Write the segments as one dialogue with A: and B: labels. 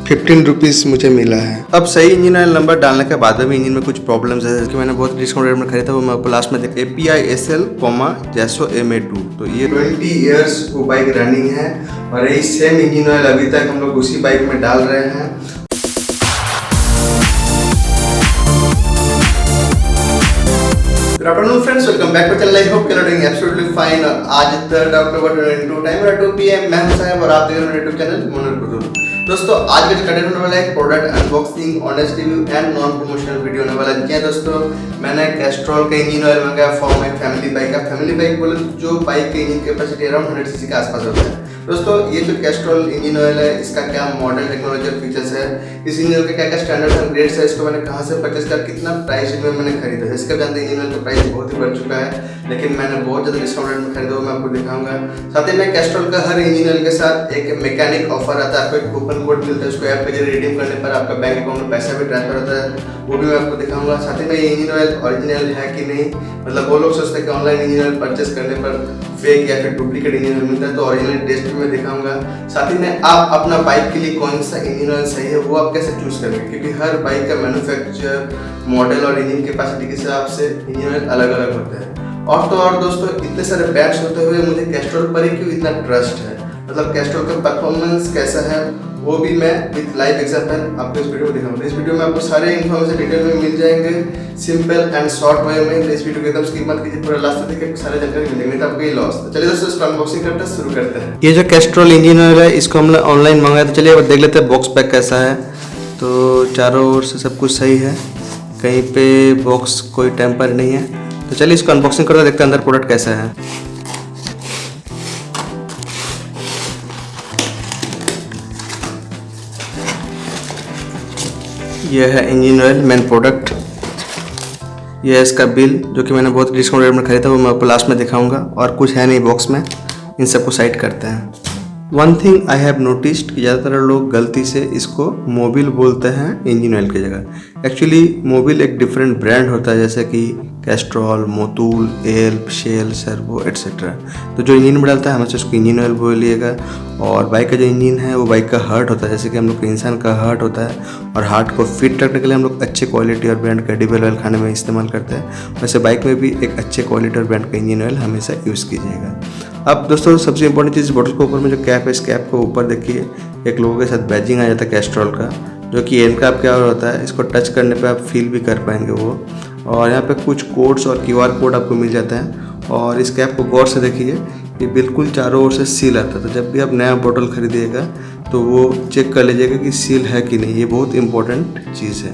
A: ₹15 मुझे मिला है। अब सही इंजन ऑयल नंबर डालने के बाद भी इंजन में कुछ प्रॉब्लम्स है, जिसकी मैंने बहुत डिस्काउंट रेट में खरीदा, वो मैं आपको लास्ट में देखा API-SL, JASO MA2। तो ये 20 ईयर्स वो बाइक रनिंग है और यही सेम इंजन ऑयल अभी तक हम लोग उसी बाइक में डाल रहे हैं। Good afternoon friends, welcome back to channel। I hope you are doing absolutely fine। और आज 3 अक्टूबर 2022 टाइम 2 PM मैं हूं साहब और आप देख रहे हैं मेरे यूट्यूब चैनल मोनर कुतुब। दोस्तों आज का जो कंटेंट होने वाला है product unboxing, honest review and non promotional video होने वाला है। दोस्तों मैंने कैस्ट्रॉल का इंजन ऑयल मंगाया फॉर माय फैमिली बाइक का। फैमिली बाइक बोले जो बाइक के इंजन कैपेसिटी अराउंड 100 सीसी के आसपास होता है। दोस्तों ये जो कैस्ट्रॉल इंजन ऑयल है, इसका क्या मॉडल टेक्नोलॉजी और फीचर्स है, इस इंजन ऑयल के क्या क्या स्टैंडर्ड्स एंड ग्रेड्स है, इसको मैंने कहाँ से परचेस कर, कितना प्राइस में मैंने खरीदा है। इसका जानते इंजन ऑयल का प्राइस बहुत ही बढ़ चुका है, लेकिन मैंने बहुत ज़्यादा डिस्काउंट रेट में खरीदा, मैं आपको दिखाऊंगा। साथ ही में कैस्ट्रॉल का हर इंजन ऑयल के साथ एक मैकेनिक ऑफर आता है, आपको एक कूपन कोड मिलता है, उसको ऐप पे रिडीम करने पर आपका बैंक अकाउंट में पैसा भी ट्रांसफर होता है, वो भी मैं आपको दिखाऊंगा। साथ ही में ये इंजन ऑयल ओरिजिनल है कि नहीं, मतलब वो लोग सोचते हैं कि ऑनलाइन इंजन ऑयल परचेस करने पर फेक या फिर डुप्लीकेट इंजन ऑयल मिलता है, तो ओरिजिनल टेस्ट भी मैं दिखाऊंगा। साथ ही में आप अपना बाइक के लिए कौन सा इंजन ऑयल सही है वो आप कैसे चूज करेंगे, क्योंकि हर बाइक का मैन्युफैक्चर, मॉडल और इंजन कैपेसिटी के हिसाब से इंजन ऑयल अलग अलग होता है। और तो और दोस्तों इतने सारे ब्रांड्स होते हुए मुझे कैस्ट्रॉल पर ही क्यों इतना ट्रस्ट है, मतलब कैस्ट्रॉल का परफॉर्मेंस कैसा है, वो भी मैं विद लाइव एग्जांपल आपको इस वीडियो में दिखाऊंगा। इस वीडियो में आपको सारे इन्फॉर्मेशन डिटेल में मिल जाएंगे, सिंपल एंड शॉर्ट वे में। इस वीडियो को एकदम स्किप मत कीजिए, पूरा लास्ट तक देखिए, सारी जानकारी मिलेगी, तो आपको ये लॉस। तो चलिए दोस्तों इसको अनबॉक्सिंग करते हैं, शुरू करते हैं। ये जो कैस्ट्रॉल इंजन ऑयल है, इसको हमने ऑनलाइन मंगाया, तो चलिए अब देख लेते हैं बॉक्स पैक कैसा है। तो चारों ओर से सब कुछ सही है, कहीं पे बॉक्स कोई टेम्पर नहीं है। तो चलिए इसको अनबॉक्सिंग करते देखते हैं अंदर प्रोडक्ट कैसा है। यह है इंजन ऑयल मेन प्रोडक्ट, यह है इसका बिल जो कि मैंने बहुत डिस्काउंट रेट में खरीदा, वो मैं आपको लास्ट में दिखाऊंगा। और कुछ है नहीं बॉक्स में, इन सबको साइड करते हैं। One thing I have noticed कि ज़्यादातर लोग गलती से इसको मोबिल बोलते हैं इंजन ऑयल की जगह। एक्चुअली मोबिल एक डिफरेंट ब्रांड होता है, जैसे कि Castrol, Motul, Elf, Shell, Servo et cetera. तो जो इंजन में डालता है हमेशा उसको इंजन ऑयल बोलिएगा। और बाइक का जो इंजन है वो बाइक का हार्ट होता है, जैसे कि हम लोग के इंसान का हार्ट होता है, और हार्ट को फिट रखने के लिए हम लोग अच्छे क्वालिटी और ब्रांड का एडिबल ऑयल खाने में इस्तेमाल करते हैं। वैसे बाइक में भी एक अच्छे क्वालिटी और ब्रांड का इंजन ऑयल हमेशा यूज़ कीजिएगा। अब दोस्तों सबसे इंपॉर्टेंट चीज़, बोतल के ऊपर में जो कैप है, इस कैप को ऊपर देखिए एक लोगों के साथ बैजिंग आ जाता है कैस्ट्रॉल का, जो कि एन कैप क्या होता है, इसको टच करने पे आप फील भी कर पाएंगे वो। और यहाँ पे कुछ कोड्स और QR कोड आपको मिल जाता है। और इस कैप को गौर से देखिए, ये बिल्कुल चारों ओर से सील आता है, तो जब भी आप नया बोतल खरीदिएगा तो वो चेक कर लीजिएगा कि सील है कि नहीं, ये बहुत इंपॉर्टेंट चीज़ है।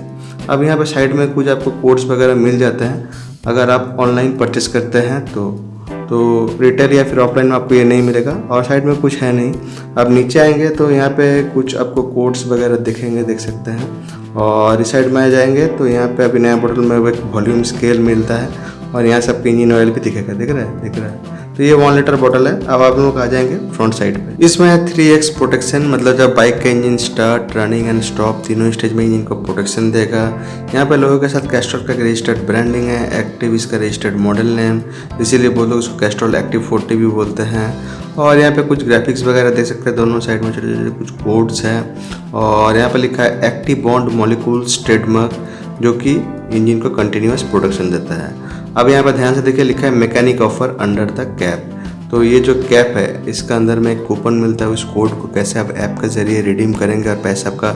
A: अब यहाँ पे साइड में कुछ आपको कोड्स वगैरह मिल जाते हैं अगर आप ऑनलाइन परचेस करते हैं तो रिटेल या फिर ऑफलाइन में आपको ये नहीं मिलेगा। और साइड में कुछ है नहीं। अब नीचे आएंगे तो यहाँ पे कुछ आपको कोड्स वगैरह दिखेंगे, देख सकते हैं। और इस साइड में आ जाएंगे तो यहाँ पे अभी नया बोतल में एक वॉल्यूम स्केल मिलता है, और यहाँ सब इंजन ऑयल भी दिखेगा, दिख रहा है। तो ये 1 लीटर बोतल है। अब आप लोग आ जाएंगे फ्रंट साइड पे, इसमें है 3x प्रोटेक्शन, मतलब जब बाइक का engine start, running and stop तीनों स्टेज में इंजन को प्रोटेक्शन देगा। यहाँ पे लोगों के साथ कैस्ट्रॉल का रजिस्टर्ड ब्रांडिंग है, एक्टिव इसका रजिस्टर्ड मॉडल नेम, इसीलिए बहुत लोग उसको कैस्ट्रॉल एक्टिव 40 भी बोलते हैं। और यहाँ पे कुछ ग्राफिक्स वगैरह देख सकते हैं, दोनों साइड में छोटे छोटे कुछ कोड्स हैं। और यहाँ पे लिखा है एक्टिव बॉन्ड मॉलिक्यूल्स ट्रेडमार्क, जो कि इंजन को कंटिन्यूअस प्रोटेक्शन देता है। अब यहाँ पर ध्यान से देखिए, लिखा है mechanic offer under the cap. तो ये जो कैप है इसका अंदर में एक कूपन मिलता है, उस कोड को कैसे आप ऐप के जरिए रिडीम करेंगे और पैसा आपका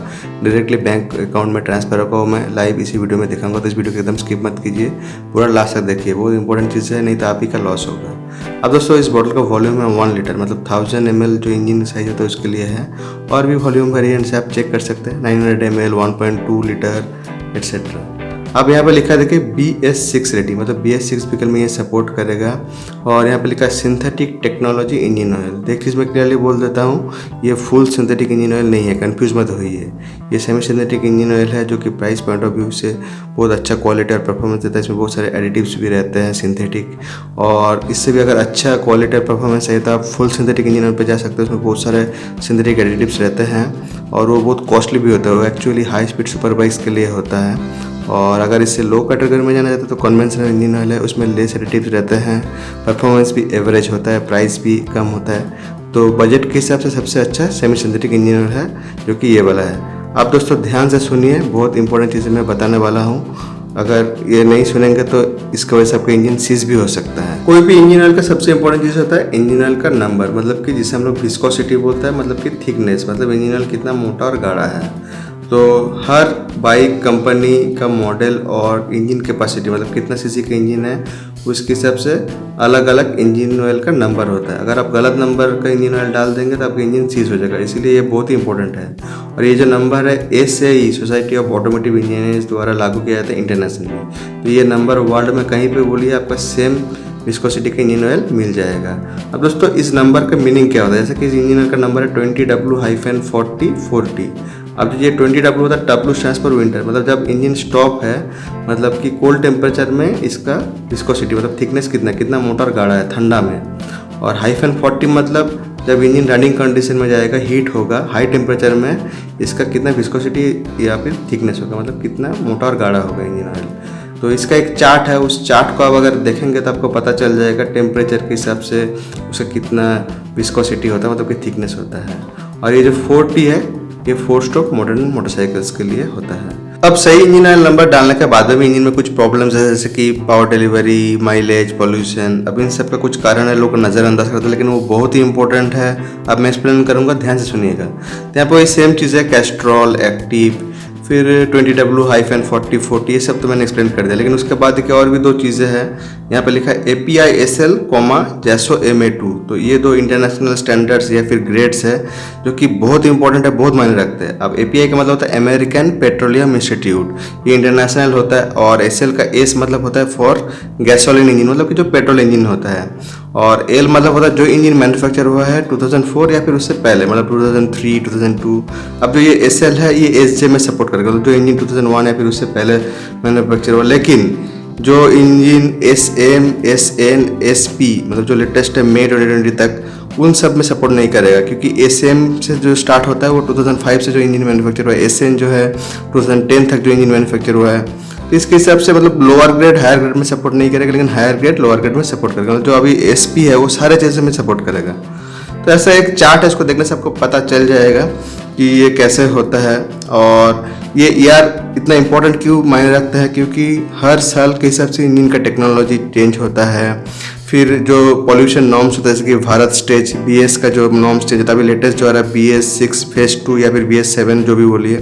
A: डायरेक्टली बैंक अकाउंट में ट्रांसफर होगा, वो मैं लाइव इसी वीडियो में दिखाऊंगा। तो इस वीडियो को एकदम स्किप मत कीजिए, पूरा लास्ट तक देखिए, बहुत इंपॉर्टेंट चीज़ है, नहीं तो आप ही का लॉस होगा। अब दोस्तों इस बॉटल का वॉल्यूम है 1 लीटर, मतलब 1000 ml जो इंजन साइज होता है उसके लिए है। और भी वॉल्यूम वेरिएंट से आप चेक कर सकते हैं, 900 ml, 1.2 लीटर एट्सेट्रा। अब यहाँ पे लिखा है देखिए BS6 रेडी, मतलब BS6 व्हीकल में ये सपोर्ट करेगा। और यहाँ पे लिखा है सिंथेटिक टेक्नोलॉजी इंजन ऑयल। देखिए इसमें क्लियरली बोल देता हूँ, ये फुल सिंथेटिक इंजन ऑयल नहीं है, कंफ्यूज मत होइए। ये सेमी सिंथेटिक इंजन ऑयल है, जो कि प्राइस पॉइंट ऑफ व्यू से बहुत अच्छा क्वालिटी और परफॉर्मेंस देता है। इसमें बहुत सारे एडिटिव्स भी रहते हैं सिंथेटिक, और इससे भी अगर अच्छा क्वालिटी और परफॉर्मेंस चाहिए तो आप फुल सिंथेटिक इंजन ऑयल पर जा सकते हैं। उसमें बहुत सारे सिंथेटिक एडिटिव्स रहते हैं और वो बहुत कॉस्टली भी होता है। वो actually high speed super bikes के लिए होता है। और अगर इससे लो कैटेगरी में जाना चाहते हैं तो कन्वेंशनल इंजन ऑयल है, उसमें लेस एडिटिव्स रहते हैं, परफॉर्मेंस भी एवरेज होता है, प्राइस भी कम होता है। तो बजट के हिसाब से सबसे अच्छा सेमी सिंथेटिक इंजन ऑयल है, जो कि ये वाला है। आप दोस्तों ध्यान से सुनिए, बहुत इंपॉर्टेंट चीज़ें मैं बताने वाला हूँ। अगर ये नहीं सुनेंगे तो इसकी वजह से आपका इंजन सीज भी हो सकता है। कोई भी इंजन ऑयल का सबसे इंपॉर्टेंट चीज़ होता है इंजन ऑयल का नंबर, मतलब कि जिसे हम लोग विस्कोसिटी बोलते हैं, मतलब कि थिकनेस, मतलब इंजन ऑयल कितना मोटा और गाढ़ा है। तो हर बाइक कंपनी का मॉडल और इंजन कैपेसिटी, मतलब कितना सीसी का इंजन है, उसके हिसाब से अलग अलग इंजन ऑयल का नंबर होता है। अगर आप गलत नंबर का इंजन ऑयल डाल देंगे तो आपका इंजन सीज हो जाएगा, इसीलिए ये बहुत ही इंपॉर्टेंट है। और ये जो नंबर है SAE, society of automotive engineers द्वारा लागू किया जाता है इंटरनेशनली। तो ये नंबर वर्ल्ड में कहीं पे बोलिए आपका सेम विस्कोसिटी का इंजन ऑयल मिल जाएगा। अब दोस्तों इस नंबर का मीनिंग क्या होता है, जैसे कि इस इंजन ऑयल का नंबर है 20W-4040। अब जो ये 20W होता है, W स्टैंड्स फॉर विंटर, मतलब जब इंजन स्टॉप है, मतलब कि कोल्ड टेम्परेचर में इसका विस्कोसिटी मतलब थिकनेस कितना मोटा और गाढ़ा है ठंडा में। और -40 मतलब जब इंजन रनिंग कंडीशन में जाएगा, हीट होगा, हाई टेम्परेचर में इसका कितना विस्कोसिटी या फिर थिकनेस होगा, मतलब कितना मोटा और गाढ़ा होगा इंजन ऑयल। तो इसका एक चार्ट है, उस चार्ट को आप अगर देखेंगे तो आपको पता चल जाएगा टेम्परेचर के हिसाब से उसका कितना विस्कोसिटी होता है, मतलब कि थिकनेस होता है। और ये जो 40 है, ये 4 स्ट्रोक मॉडर्न मोटरसाइकिल्स के लिए होता है। अब सही इंजन ऑयल नंबर डालने के बाद में इंजन में कुछ प्रॉब्लम्स है, जैसे कि पावर डिलीवरी, माइलेज, पॉल्यूशन। अब इन सब का कुछ कारण है, लोग नज़रअंदाज करते हैं, लेकिन वो बहुत ही इंपॉर्टेंट है। अब मैं एक्सप्लेन करूँगा, ध्यान से सुनिएगा। तो यहाँ पर वही सेम चीज़ है, कैस्ट्रॉल, एक्टिव, फिर 20W-4040, ये सब तो मैंने एक्सप्लेन कर दिया। लेकिन उसके बाद देखिए और भी 2 चीज़ें हैं, यहाँ पे लिखा है API-SL, JASO MA2। तो ये 2 इंटरनेशनल स्टैंडर्ड्स या फिर ग्रेड्स है जो कि बहुत इंपॉर्टेंट है, बहुत मायने रखते हैं। अब API का मतलब होता है अमेरिकन पेट्रोलियम इंस्टीट्यूट, ये इंटरनेशनल होता है। और SL का S मतलब होता है फॉर गैसोलिन इंजन, मतलब कि जो पेट्रोल इंजन होता है। और L मतलब होता है जो इंजन मैन्युफैक्चर हुआ है 2004 या फिर उससे पहले, मतलब 2003, 2002। अब जो ये SL है, ये SJ में सपोर्ट करेगा, जो इंजन 2001 या फिर उससे पहले मैन्युफैक्चर हुआ। लेकिन जो इंजन SM, SN, SP, मतलब जो लेटेस्ट है मई 2020 तक, उन सब में सपोर्ट नहीं करेगा, क्योंकि SM से जो स्टार्ट होता है वो 2005 से जो इंजन मैन्युफैक्चर हुआ है, SN जो है 2010 तक जो इंजन मैन्युफैक्चर हुआ है। तो इसके हिसाब से मतलब लोअर ग्रेड हायर ग्रेड में सपोर्ट नहीं करेगा, लेकिन हायर ग्रेड लोअर ग्रेड में सपोर्ट करेगा। जो अभी SP है वो सारे चीज़ों में सपोर्ट करेगा। तो ऐसा एक चार्ट है, इसको देखने से आपको पता चल जाएगा कि ये कैसे होता है। और ये यार इतना इम्पोर्टेंट क्यों मायने रखता है, क्योंकि हर साल के हिसाब से इंजन का टेक्नोलॉजी चेंज होता है। फिर जो पॉल्यूशन नॉर्म्स होता है, जैसे कि भारत स्टेज BS का जो नॉर्म्स चेंज होता है, अभी लेटेस्ट जो आ रहा है BS6 फेज 2 या फिर BS7 जो भी बोलिए,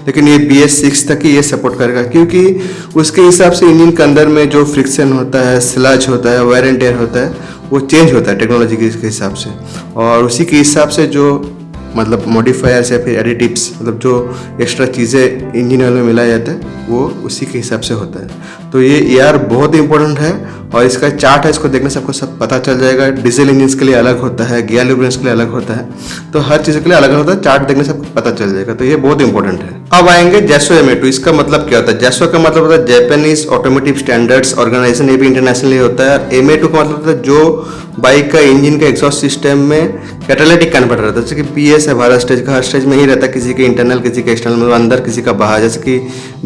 A: लेकिन ये BS6 तक ही ये सपोर्ट करेगा, क्योंकि उसके हिसाब से इंजन के अंदर में जो फ्रिक्शन होता है, स्लज होता है, वेयर एंड टेयर होता है, वो चेंज होता है टेक्नोलॉजी के हिसाब से। और उसी के हिसाब से जो मतलब मॉडिफायर्स या फिर एडिटिव्स, मतलब जो एक्स्ट्रा चीज़ें इंजन ऑयल में मिलाया जाता है, वो उसी के हिसाब से होता है। तो ये यार बहुत इंपॉर्टेंट है, और इसका चार्ट है, इसको देखने से आपको सब पता चल जाएगा। डीजल इंजन के लिए अलग होता है, गियर लुब्रिकेंट्स के लिए अलग होता है, तो हर चीज़ के लिए अलग अलग होता है। चार्ट देखने से आपको पता चल जाएगा, तो ये बहुत इंपॉर्टेंट है। अब आएंगे JASO MA2। इसका मतलब क्या होता है? JASO का मतलब होता है जापानीज ऑटोमोटिव स्टैंडर्ड्स ऑर्गेनाइजेशन, ये भी इंटरनेशनली होता है। और MA2 का मतलब होता है जो बाइक का इंजन का एग्जॉस्ट सिस्टम में कैटालिटिक कन्वर्टर रहता है। जैसे कि PS है, भारत स्टेज का हर स्टेज में ही रहता है, किसी के इंटरनल, किसी के एक्सटर्नल, मतलब अंदर, किसी का बाहर। जैसे कि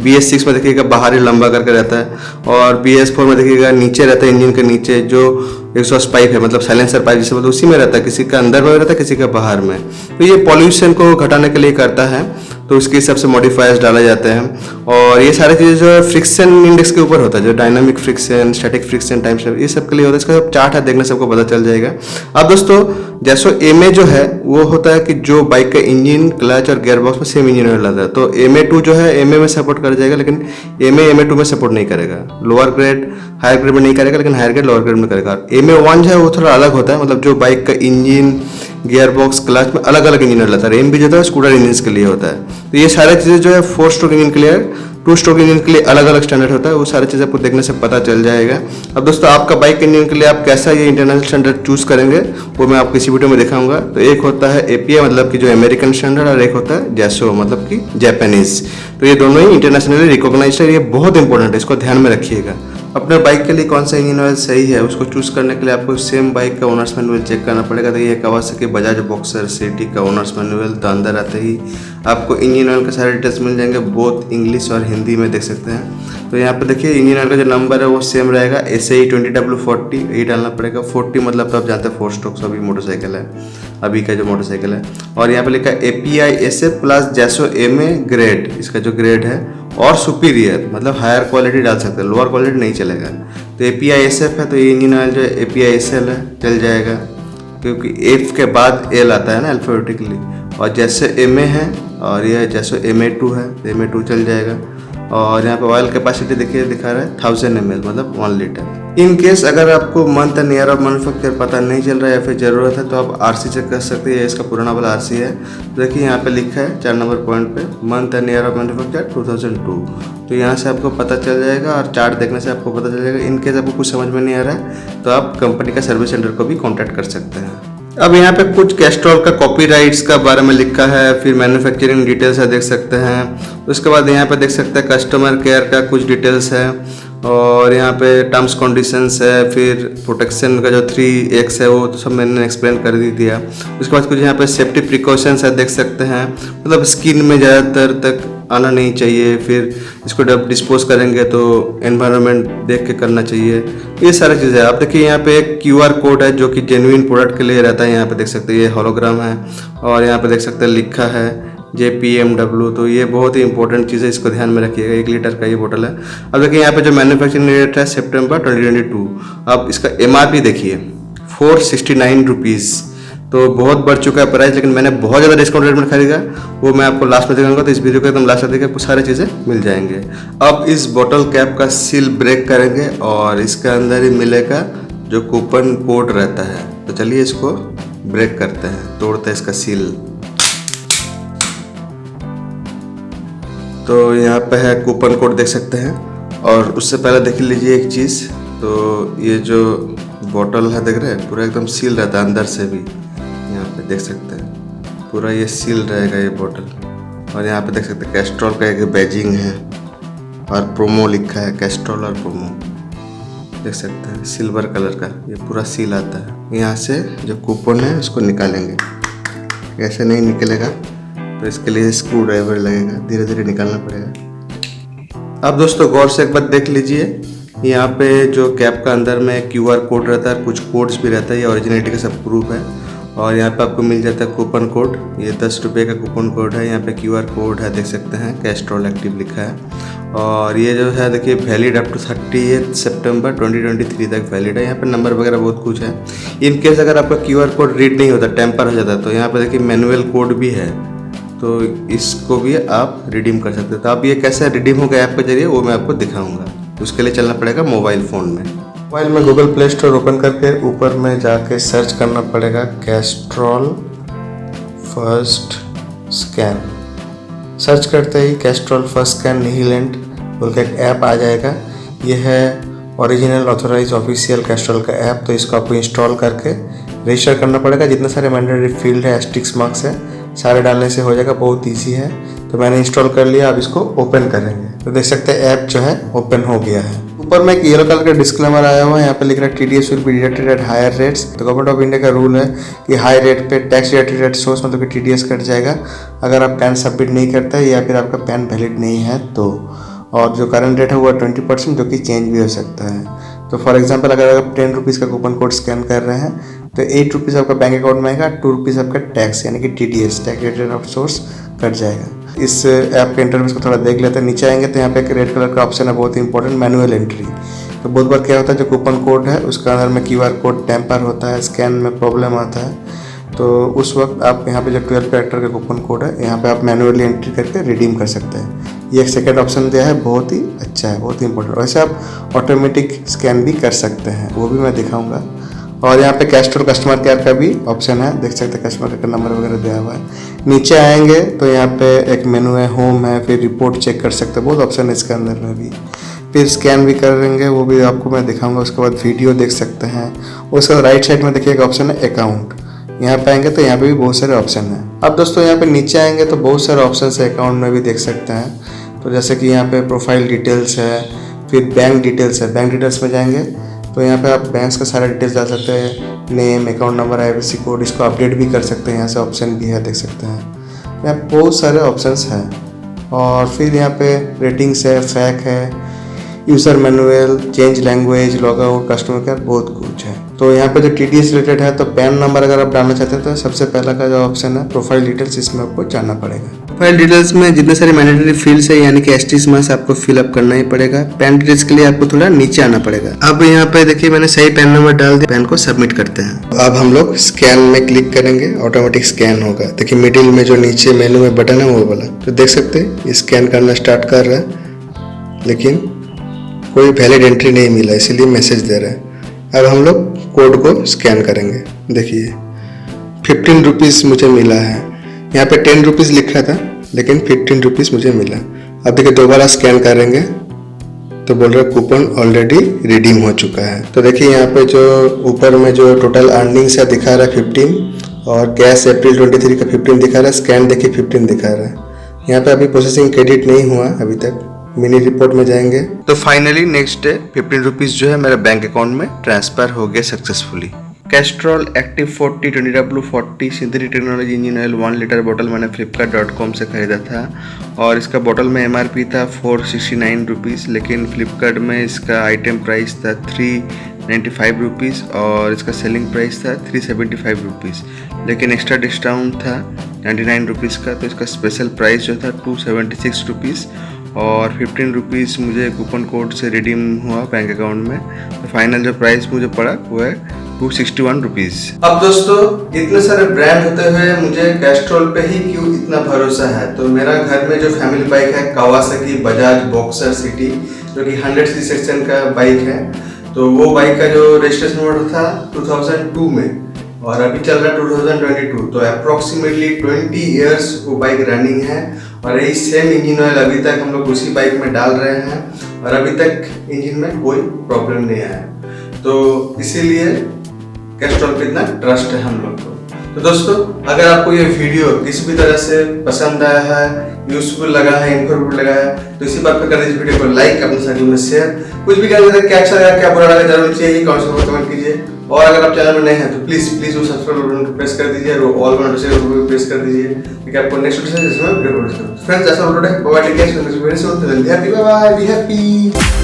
A: BS6 में देखिएगा बाहर ही लंबा करके रहता है, और BS4 में देखिएगा नीचे रहता है, इंजन के नीचे जो एग्जॉस्ट पाइप है, मतलब साइलेंसर पाइप जिसे बोलते हैं, उसी में रहता है, किसी का अंदर में रहता है, किसी का बाहर में। तो ये पॉल्यूशन को घटाने के लिए करता है, तो उसके हिसाब से मॉडिफायर्स डाले जाते हैं। और ये सारी चीज़ें जो है फ्रिक्शन इंडेक्स के ऊपर होता है, जो dynamic friction, static friction, time step, ये सब के लिए होता है। इसका चार्ट है, देखने से आपको पता चल जाएगा। अब दोस्तों JASO MA जो है वो होता है कि जो बाइक का इंजन, क्लच और गियर बॉक्स में सेम इंजन ऑयल रहता है। तो MA2 जो है MA में सपोर्ट कर जाएगा, लेकिन MA2 में सपोर्ट नहीं करेगा। लोअर ग्रेड हायर ग्रेड में नहीं करेगा, लेकिन हायर ग्रेड लोअर ग्रेड में करेगा। MA1 जो है वो थोड़ा अलग होता है, मतलब जो बाइक का इंजन, गियर बॉक्स, क्लच में अलग अलग इंजन रहता है। MB जो होता है स्कूटर इंजन के लिए होता है। तो ये सारी चीज़ें जो है 4 स्ट्रोक इंजन के लिए, 2 स्ट्रोक इंजन के लिए अलग अलग स्टैंडर्ड होता है। वो सारी चीज़ें आपको देखने से पता चल जाएगा। अब दोस्तों आपका बाइक इंजन के लिए आप कैसा ये इंटरनेशनल स्टैंडर्ड चूज करेंगे वो मैं आपको इसी वीडियो में दिखाऊंगा। तो एक होता है API मतलब कि जो अमेरिकन स्टैंडर्ड, और एक होता है JASO मतलब कि जापानीज। तो ये दोनों ही इंटरनेशनली रिकॉग्नाइज्ड है, ये बहुत इंपॉर्टेंट है, इसको ध्यान में रखिएगा। अपने बाइक के लिए कौन सा इंजन ऑयल सही है उसको चूज़ करने के लिए आपको सेम बाइक का ओनर्स मैनुअल चेक करना पड़ेगा। तो ये कावासाकी बजाज बॉक्सर सिटी का ओनर्स मैनुअल, तो अंदर आते ही आपको इंजन ऑयल के सारे डिटेल्स मिल जाएंगे, बोथ इंग्लिश और हिंदी में देख सकते हैं। तो यहाँ पे देखिए इंजन ऑयल का जो नंबर है वो सेम रहेगा, SAE 20W40 यही डालना पड़ेगा। 40 मतलब तो आप जानते हैं 4 स्ट्रोक्स अभी मोटरसाइकिल है, अभी का जो मोटरसाइकिल है। और यहाँ पे लिखा है API SF प्लस जैसो MA ग्रेड, इसका जो ग्रेड है, और सुपीरियर मतलब हायर क्वालिटी डाल सकते हैं, लोअर क्वालिटी नहीं चलेगा। तो API SF है तो ये इंजन ऑयल जो है API SL है, चल जाएगा, क्योंकि F के बाद L आता है ना अल्फाबेटिकली। और जैसे MA है और यह जैसे MA2 है तो MA2 चल जाएगा। और यहाँ पे ऑयल कैपेसिटी देखिए दिखा रहा है 1000 ml मतलब 1 लीटर। इन केस अगर आपको month and year of manufacture पता नहीं चल रहा है या फिर ज़रूरत है तो आप RC चेक कर सकते हैं। इसका पुराना वाला RC है, देखिए यहाँ पे लिखा है 4 नंबर पॉइंट पे month and year of manufacture 2002। तो यहाँ से आपको पता चल जाएगा और चार्ट देखने से आपको पता चल जाएगा। इन केस आपको कुछ समझ में नहीं आ रहा है तो आप कंपनी का सर्विस सेंटर को भी कॉन्टैक्ट कर सकते हैं। अब यहाँ पे कुछ कैस्ट्रॉल का कॉपीराइट्स का बारे में लिखा है, फिर मैन्युफैक्चरिंग डिटेल्स है देख सकते हैं। उसके बाद यहाँ पे देख सकते हैं कस्टमर केयर का कुछ डिटेल्स है, और यहाँ पे टर्म्स कंडीशंस है, फिर प्रोटेक्शन का जो 3X है वो तो सब मैंने एक्सप्लेन कर दी दिया। उसके बाद कुछ यहाँ पे सेफ्टी प्रिकॉशंस है देख सकते हैं, मतलब स्किन में ज़्यादातर तक आना नहीं चाहिए, फिर इसको जब डिस्पोज करेंगे तो एनवायरनमेंट देख के करना चाहिए, ये सारी चीज़ें। आप देखिए यहाँ पे एक QR कोड है जो कि जेन्युइन प्रोडक्ट के लिए रहता है, यहाँ पे देख सकते हैं ये होलोग्राम है, और यहाँ पे देख सकते हैं लिखा है JPMW। तो ये बहुत ही इंपॉर्टेंट चीज़ है, इसको ध्यान में रखिएगा। 1 लीटर का ये बोतल है। अब देखिए यहाँ पे जो मैन्युफैक्चरिंग डेट है सितंबर 2022। अब इसका MRP देखिए 469 रुपीज़, तो बहुत बढ़ चुका है प्राइस, लेकिन मैंने बहुत ज़्यादा डिस्काउंट रेट में खरीदा, वो मैं आपको लास्ट में दिखाऊंगा। तो इस वीडियो को एकदम लास्ट में देखिए, आपको सारी चीज़ें मिल जाएंगे। अब इस बोतल कैप का सील ब्रेक करेंगे और इसके अंदर ही मिलेगा जो कूपन कोड रहता है। तो चलिए इसको ब्रेक करते हैं, तोड़ते हैं इसका सील। तो यहाँ पे है कूपन कोड देख सकते हैं, और उससे पहले देख लीजिए एक चीज़, तो ये जो बोतल है देख रहे हैं पूरा एकदम सील रहता है अंदर से भी, यहाँ पे देख सकते हैं पूरा ये सील रहेगा ये बोतल। और यहाँ पे देख सकते हैं कैस्ट्रॉल का एक बैजिंग है और प्रोमो लिखा है, कैस्ट्रॉल और प्रोमो देख सकते हैं, सिल्वर कलर का ये पूरा सील आता है। यहाँ से जो कूपन है उसको निकालेंगे, ऐसे नहीं निकलेगा तो इसके लिए स्क्रू ड्राइवर लगेगा, धीरे धीरे निकालना पड़ेगा। अब दोस्तों गौर से एक बात देख लीजिए, यहाँ पे जो कैप का अंदर में QR कोड रहता है, कुछ कोड्स भी रहता है, ये ओरिजिनलिटी का सब प्रूफ है। और यहाँ पे आपको मिल जाता है कूपन कोड, ये 10 रुपये का कूपन कोड है। यहाँ पे QR कोड है देख सकते हैं, कैस्ट्रॉल एक्टिव लिखा है। और ये जो है देखिए वैलिड अप टू 30 सितंबर 2023 तक वैलिड है। यहाँ पे नंबर वगैरह बहुत कुछ है। इन केस अगर आपका QR कोड रीड नहीं होता, टेम्पर हो जाता, तो यहाँ पे देखिए मैनुअल कोड भी है, तो इसको भी आप रिडीम कर सकते हैं। तो आप ये कैसे रिडीम होगा ऐप के जरिए वो मैं आपको दिखाऊंगा। उसके लिए चलना पड़ेगा मोबाइल फ़ोन में। मोबाइल में गूगल प्ले स्टोर ओपन करके ऊपर में जाके सर्च करना पड़ेगा कैस्ट्रॉल फर्स्ट स्कैन। सर्च करते ही कैस्ट्रॉल फर्स्ट स्कैन निहिलेंट बोल के एक ऐप आ जाएगा। यह है ओरिजिनल ऑथोराइज ऑफिशियल कैस्ट्रॉल का ऐप। तो इसको आपको इंस्टॉल करके रजिस्टर करना पड़ेगा। जितने सारे मैंडेटरी फील्ड है, एस्टिक्स मार्क्स है, सारे डालने से हो जाएगा, बहुत ईजी है। तो मैंने इंस्टॉल कर लिया, अब इसको ओपन करेंगे। तो देख सकते हैं ऐप जो है ओपन हो गया है। ऊपर में एक येलो कलर का डिस्क्लेमर आया हुआ है, यहाँ पे लिख रहा है TDS will be deducted at higher rates. तो गवर्नमेंट ऑफ इंडिया का रूल है कि हाई रेट पे टैक्स डिडक्टेड एट सोर्स, मतलब कि TDS कट जाएगा अगर आप पैन सबमिट नहीं करते या फिर आपका पैन वैलिड नहीं है तो। और जो करंट रेट है वो 20%, जो कि चेंज भी हो सकता है। तो फॉर एग्जांपल अगर आप 10 रुपीज़ का कूपन कोड स्कैन कर रहे हैं तो 8 रुपीज़ आपका बैंक अकाउंट में आएगा, 2 रुपीज़ आपका टैक्स यानी कि TDS tax deducted of source cut जाएगा। इस ऐप के इंटरफेस को थोड़ा देख लेते हैं। नीचे आएंगे तो यहाँ पे एक रेड कलर का ऑप्शन है, बहुत ही इंपॉर्टेंट, मैनुअल एंट्री। तो बहुत बार क्या होता है, जो कूपन कोड है उसका अंदर में QR कोड टेम्पर होता है, स्कैन में प्रॉब्लम आता है, तो उस वक्त आप यहाँ पे जो 12 कैरेक्टर का कूपन कोड है यहाँ पे आप मैनुअली एंट्री करके रिडीम कर सकते हैं। ये एक सेकंड ऑप्शन दिया है, बहुत ही अच्छा है, बहुत ही इंपॉर्टेंट। वैसे आप ऑटोमेटिक स्कैन भी कर सकते हैं, वो भी मैं दिखाऊंगा। और यहाँ पे कैस्ट्रॉल कस्टमर केयर का भी ऑप्शन है, देख सकते हैं कस्टमर केयर का नंबर वगैरह दिया हुआ है। नीचे आएंगे तो यहाँ पे एक मेनू है, होम है, फिर रिपोर्ट चेक कर सकते हैं, बहुत ऑप्शन है इसके अंदर में भी। फिर स्कैन भी करेंगे, वो भी आपको मैं दिखाऊंगा। उसके बाद वीडियो देख सकते हैं। उसके बाद राइट साइड में देखिए एक ऑप्शन है अकाउंट, यहाँ पे आएंगे तो यहाँ पे भी बहुत सारे ऑप्शन हैं। अब दोस्तों यहाँ पे नीचे आएंगे तो बहुत सारे ऑप्शन है, अकाउंट में भी देख सकते हैं। तो जैसे कि यहाँ पे प्रोफाइल डिटेल्स है, फिर बैंक डिटेल्स है, बैंक डिटेल्स में जाएंगे तो यहाँ पे आप बैंक्स का सारा डिटेल्स डाल सकते हैं, name, account number, IFSC code, इसको अपडेट भी कर सकते हैं। यहाँ से ऑप्शन भी है, देख सकते हैं। यहाँ बहुत सारे ऑप्शंस हैं और फिर यहाँ पे रेटिंग्स है, फैक है, user manual, change language, log out, customer care, बहुत कुछ है। तो यहाँ पे जो TDS रिलेटेड है तो पैन नंबर अगर आप डालना चाहते हैं तो सबसे पहला का जो ऑप्शन है प्रोफाइल डिटेल्स, इसमें आपको जाना पड़ेगा। प्रोफाइल डिटेल्स में जितने सारे मैंडेटरी फील्ड्स है यानी कि ST में आपको फिलअप करना ही पड़ेगा। पैन डिटेल्स के लिए आपको थोड़ा नीचे आना पड़ेगा। अब यहाँ पे देखिए मैंने सही पैन नंबर डाल दिया, पैन को सबमिट करते हैं। अब हम लोग स्कैन में क्लिक करेंगे, ऑटोमेटिक स्कैन होगा। देखिए मिडिल में जो नीचे मेनू में बटन है वो वाला, तो देख सकते हैं स्कैन करना स्टार्ट कर रहा है, लेकिन कोई वैलिड एंट्री नहीं मिला, इसीलिए मैसेज दे रहा है। अब हम लोग कोड को स्कैन करेंगे। देखिए 15 रुपीज़ मुझे मिला है, यहाँ पे 10 रुपीज़ लिखा था लेकिन 15 रुपीज़ मुझे मिला। अब देखिए दोबारा स्कैन करेंगे तो बोल रहा है कूपन ऑलरेडी रिडीम हो चुका है। तो देखिए यहाँ पे जो ऊपर में जो टोटल अर्निंग्स है दिखा रहा है 15 और कैश अप्रैल 23 का 15 दिखा रहा है, स्कैन देखिए 15 दिखा रहा है। यहाँ पे अभी प्रोसेसिंग क्रेडिट नहीं हुआ अभी तक। मिनी रिपोर्ट में जाएंगे तो फाइनली नेक्स्ट डे 15 रुपीज़ जो है मेरे बैंक अकाउंट में ट्रांसफर हो गया successfully. Castrol active 40 20W40 synthetic technology engine oil 1 litre बोतल मैंने flipkart.com से ख़रीदा था और इसका बोतल में MRP था 469 रुपीज़, लेकिन फ्लिपकार्ट में इसका आइटम प्राइस था 395 रुपीज़ और इसका सेलिंग प्राइस था 375 रुपीज़, लेकिन एक्स्ट्रा डिस्काउंट था 99 रुपीज़ का, तो इसका स्पेशल प्राइस जो था 276 रुपीज़ और 15 रुपीज़ मुझे कूपन कोड से रिडीम हुआ बैंक अकाउंट में। तो फाइनल जो प्राइस मुझे पड़ा वो है 261 रुपीज़। अब दोस्तों इतने सारे ब्रांड होते हुए मुझे कैस्ट्रॉल पे ही क्यों इतना भरोसा है? तो मेरा घर में जो फैमिली बाइक है कावासाकी बजाज बॉक्सर सिटी जो कि 100cc सेक्शन का बाइक है, तो वो बाइक का जो रजिस्ट्रेशन नंबर था 2002 में और अभी चल रहा है 2022, तो अप्रोक्सीमेटली 20 ईयर्स वो बाइक रनिंग है और यही सेम इंजन ऑयल अभी तक हम लोग उसी बाइक में डाल रहे हैं और अभी तक इंजन में कोई प्रॉब्लम नहीं आया। तो इसीलिए कैस्ट्रॉल पे इतना ट्रस्ट है हम लोग को। तो दोस्तों अगर आपको ये वीडियो किसी भी तरह से पसंद आया है, यूजफुल लगा है, इन्फॉर्मेटिव लगा है, तो इसी बात पर कर दीजिए वीडियो को लाइक, अपने साथियों में शेयर। कुछ भी कहना क्या अच्छा लगा, क्या बुरा लगा जरूर चाहिए कमेंट कीजिए और अगर आप चैनल में नए हैं तो प्लीज वो सब्सक्राइब बटन को प्रेस कर दीजिए और ऑल बटन प्रेस कर दीजिए ताकि आपको नेक्स्ट वीडियो से फ्रेंड्स ऐसा वीडियो है। Bye bye, take care, happy, bye bye, be happy.